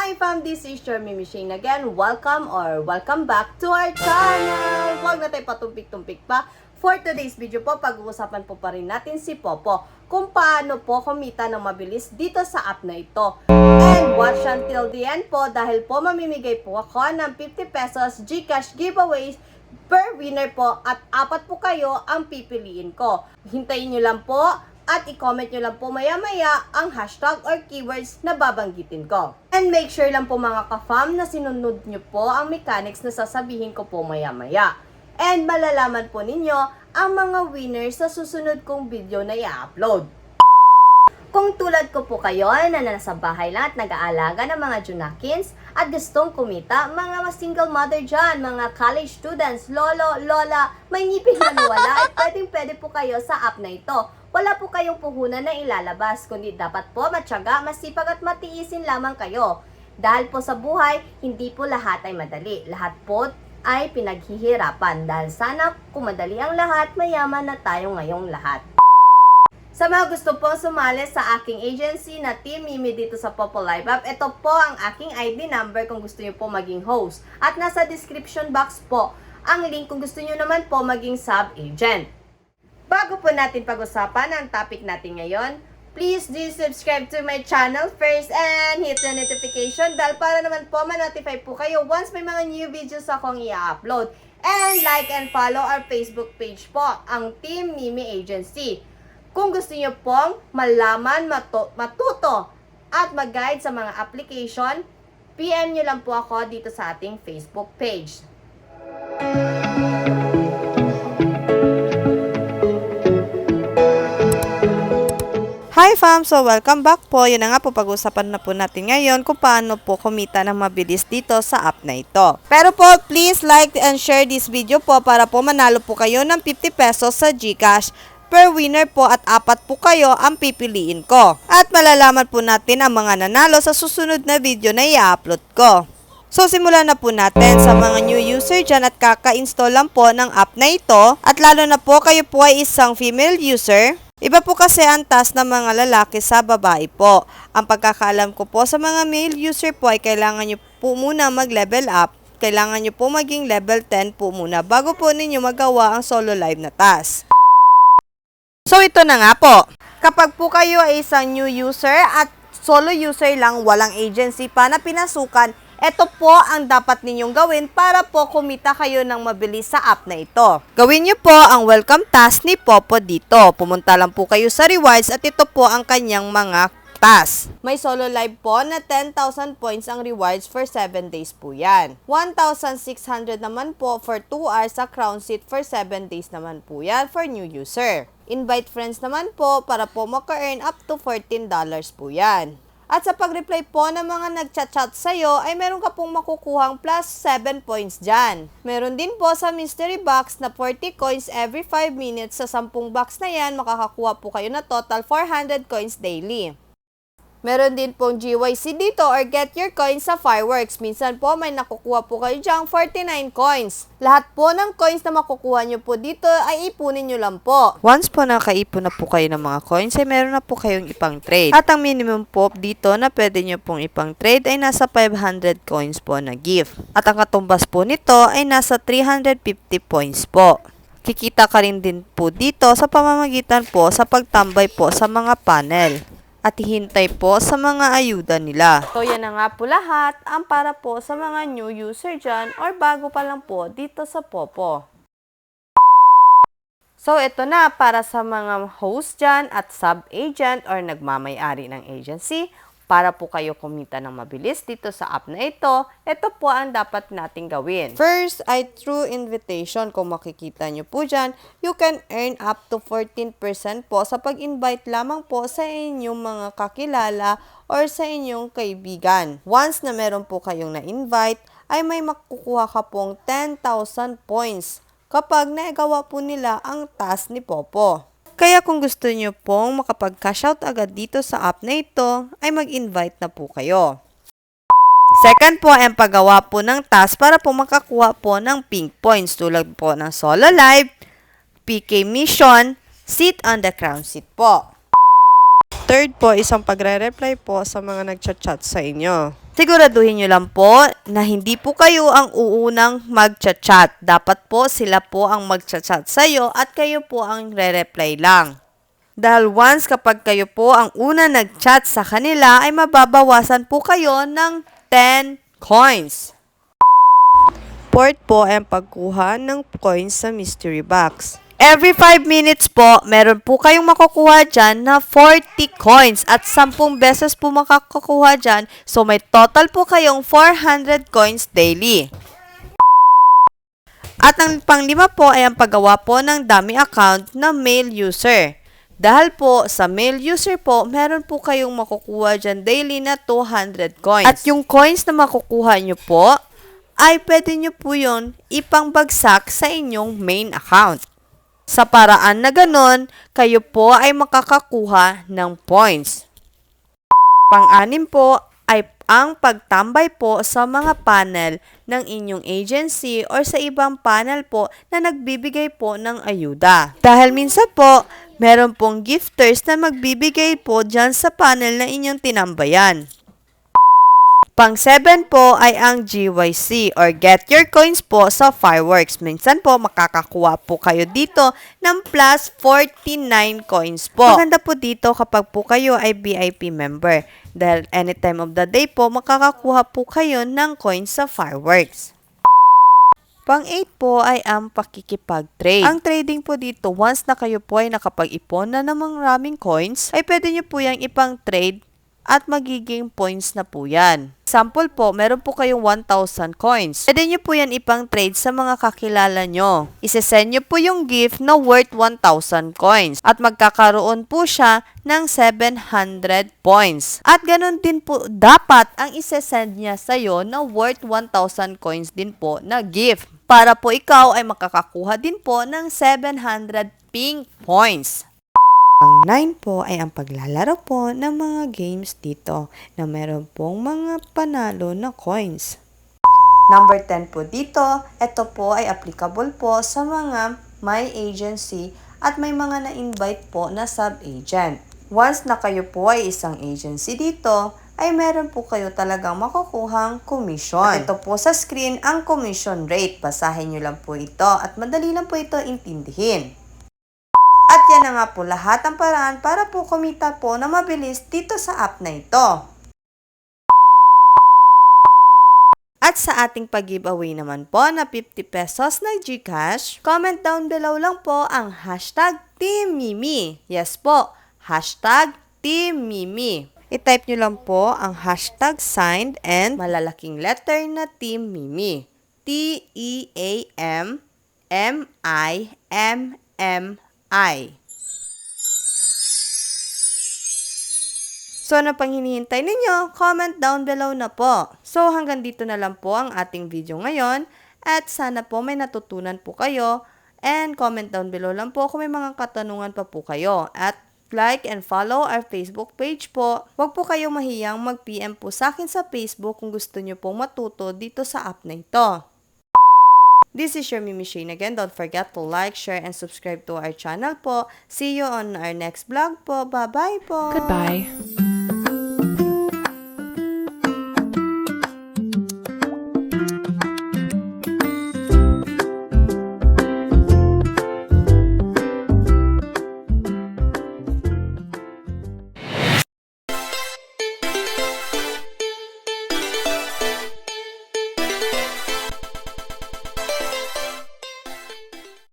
Hi fam, this is your Mimi Shane again. Welcome back to our channel. Huwag na tayo patumpik-tumpik pa. For today's video po, pag-uusapan po pa rin natin si Popo kung paano po kumita ng mabilis dito sa app na ito. And watch until the end po dahil po mamimigay po ako ng 50 pesos GCash giveaways per winner po at 4 po kayo ang pipiliin ko. Hintayin nyo lang po at i-comment nyo lang po maya-maya ang hashtag or keywords na babanggitin ko. And make sure lang po mga ka-fam na sinunod nyo po ang mechanics na sasabihin ko po maya-maya. And malalaman po ninyo ang mga winners sa susunod kong video na i-upload. Kung tulad ko po kayo na nasa bahay lang at nag-aalaga ng mga junakins at gustong kumita, mga single mother dyan, mga college students, lolo, lola, may ngipin na nawala, at pwede po kayo sa app na ito. Wala po kayong puhunan na ilalabas, kundi dapat po matyaga, masipag at matiisin lamang kayo. Dahil po sa buhay, hindi po lahat ay madali. Lahat po ay pinaghihirapan. Dahil sana kung madali ang lahat, mayaman na tayo ngayong lahat. Sa mga gusto pong sumali sa aking agency na Team Mimi dito sa Popo Live App, ito po ang aking ID number kung gusto nyo po maging host. At nasa description box po ang link kung gusto nyo naman po maging sub-agent. Bago po natin pag-usapan ang topic natin ngayon, please do subscribe to my channel first and hit the notification bell para naman po ma-notify po kayo once may mga new videos akong i-upload. And like and follow our Facebook page po, ang Team Mimi Agency. Kung gusto nyo pong malaman, matuto at mag-guide sa mga application, PM nyo lang po ako dito sa ating Facebook page. Hi fam! So welcome back po. Yun na nga po, pag-usapan na po natin ngayon kung paano po kumita ng mabilis dito sa app na ito. Pero po, please like and share this video po para po manalo po kayo ng 50 pesos sa GCash per winner po at 4 po kayo ang pipiliin ko. At malalaman po natin ang mga nanalo sa susunod na video na i-upload ko. So simulan na po natin sa mga new user dyan at kaka-install lang po ng app na ito. At lalo na po kayo po ay isang female user. Iba po kasi ang task ng mga lalaki sa babae po. Ang pagkakaalam ko po sa mga male user po ay kailangan nyo po muna mag-level up. Kailangan nyo po maging level 10 po muna bago po ninyo magawa ang solo live na task. So ito na nga po. Kapag po kayo ay isang new user at solo user lang, walang agency pa na pinasukan, ito po ang dapat ninyong gawin para po kumita kayo ng mabilis sa app na ito. Gawin nyo po ang welcome task ni Popo dito. Pumunta lang po kayo sa rewards at ito po ang kanyang mga task. May solo live po na 10,000 points ang rewards for 7 days po yan. 1,600 naman po for 2 hours sa crown seat for 7 days naman po yan for new user. Invite friends naman po para po maka-earn up to $14 po yan. At sa pag-reply po ng mga nagchat-chat sa'yo, ay meron ka pong makukuhang plus 7 points dyan. Meron din po sa mystery box na 40 coins every 5 minutes. Sa 10 box na yan, makakakuha po kayo na total 400 coins daily. Meron din pong GYC dito or get your coins sa fireworks. Minsan po may nakukuha po kayo dyang 49 coins. Lahat po ng coins na makukuha nyo po dito ay ipunin nyo lang po. Once po nakaipon na po kayo ng mga coins ay meron na po kayong ipang trade. At ang minimum po dito na pwede nyo pong ipang trade ay nasa 500 coins po na gift. At ang katumbas po nito ay nasa 350 points po. Kikita ka rin din po dito sa pamamagitan po sa pagtambay po sa mga panel. At hihintay po sa mga ayuda nila. So yan na nga po lahat ang para po sa mga new user dyan or bago pa lang po dito sa Popo. So ito na para sa mga host dyan at sub-agent or nagmamay-ari ng agency. Para po kayo kumita ng mabilis dito sa app na ito po ang dapat nating gawin. First ay through invitation. Kung makikita nyo po dyan, you can earn up to 14% po sa pag-invite lamang po sa inyong mga kakilala or sa inyong kaibigan. Once na meron po kayong na-invite, ay may makukuha ka pong 10,000 points kapag nagawa po nila ang task ni Popo. Kaya kung gusto nyo pong makapag-cash out agad dito sa app na ito, ay mag-invite na po kayo. Second po ay ang paggawa po ng task para po makakuha po ng pink points tulad po ng solo live, PK mission, sit on the crown seat po. Third po, isang pagre-reply po sa mga nagchat-chat sa inyo. Siguraduhin nyo lang po na hindi po kayo ang uunang magchat-chat. Dapat po sila po ang magchat-chat sa iyo at kayo po ang re-reply lang. Dahil once kapag kayo po ang una nag-chat sa kanila ay mababawasan po kayo ng 10 coins. Fourth po ay ang pagkuha ng coins sa mystery box. Every 5 minutes po, meron po kayong makukuha dyan na 40 coins at 10 beses po makakakuha dyan. So, may total po kayong 400 coins daily. At ang panglima po ay ang paggawa po ng dummy account na mail user. Dahil po sa mail user po, meron po kayong makukuha dyan daily na 200 coins. At yung coins na makukuha nyo po, ay pwede nyo po yun ipangbagsak sa inyong main account. Sa paraan na ganon, kayo po ay makakakuha ng points. Pang-anim po ay ang pagtambay po sa mga panel ng inyong agency or sa ibang panel po na nagbibigay po ng ayuda. Dahil minsan po, meron pong gifters na magbibigay po dyan sa panel na inyong tinambayan. Pang-7 po ay ang GYC or Get Your Coins po sa fireworks. Minsan po makakakuha po kayo dito ng plus 49 coins po. Maganda po dito kapag po kayo ay VIP member dahil any time of the day po makakakuha po kayo ng coins sa fireworks. Pang-8 po ay ang pakikipag-trade. Ang trading po dito, once na kayo po ay nakapag-ipon na ng maraming coins, ay pwede nyo po yung ipang-trade at magiging points na po yan. Example po, meron po kayong 1,000 coins. Pwede nyo po yan ipang-trade sa mga kakilala nyo. Isesend nyo po yung gift na worth 1,000 coins. At magkakaroon po siya ng 700 points. At ganun din po, dapat ang isesend niya sa'yo na worth 1,000 coins din po na gift. Para po ikaw ay makakakuha din po ng 700 pink points. Ang 9 po ay ang paglalaro po ng mga games dito na meron pong mga panalo na coins. Number 10 po dito, ito po ay applicable po sa mga may agency at may mga na-invite po na sub-agent. Once na kayo po ay isang agency dito, ay meron po kayo talagang makukuhang commission. At ito po sa screen ang commission rate. Basahin nyo lang po ito at madali lang po ito intindihin. At yan na nga po lahat ang paraan para po kumita po na mabilis dito sa app na ito. At sa ating pag-giveaway naman po na 50 pesos na GCash, comment down below lang po ang hashtag Team Mimi. Yes po, hashtag Team Mimi. I-type nyo lang po ang hashtag signed and malalaking letter na Team Mimi. TEAMMIMMI. So, ano pang hinihintay ninyo? Comment down below na po. So, hanggang dito na lang po ang ating video ngayon. At sana po may natutunan po kayo. And comment down below lang po kung may mga katanungan pa po kayo. At like and follow our Facebook page po. Huwag po kayong mahiyang mag-PM po sa akin sa Facebook kung gusto nyo pong matuto dito sa app na ito. This is your Mimi Shane again. Don't forget to like, share, and subscribe to our channel po. See you on our next vlog po. Bye-bye po! Goodbye.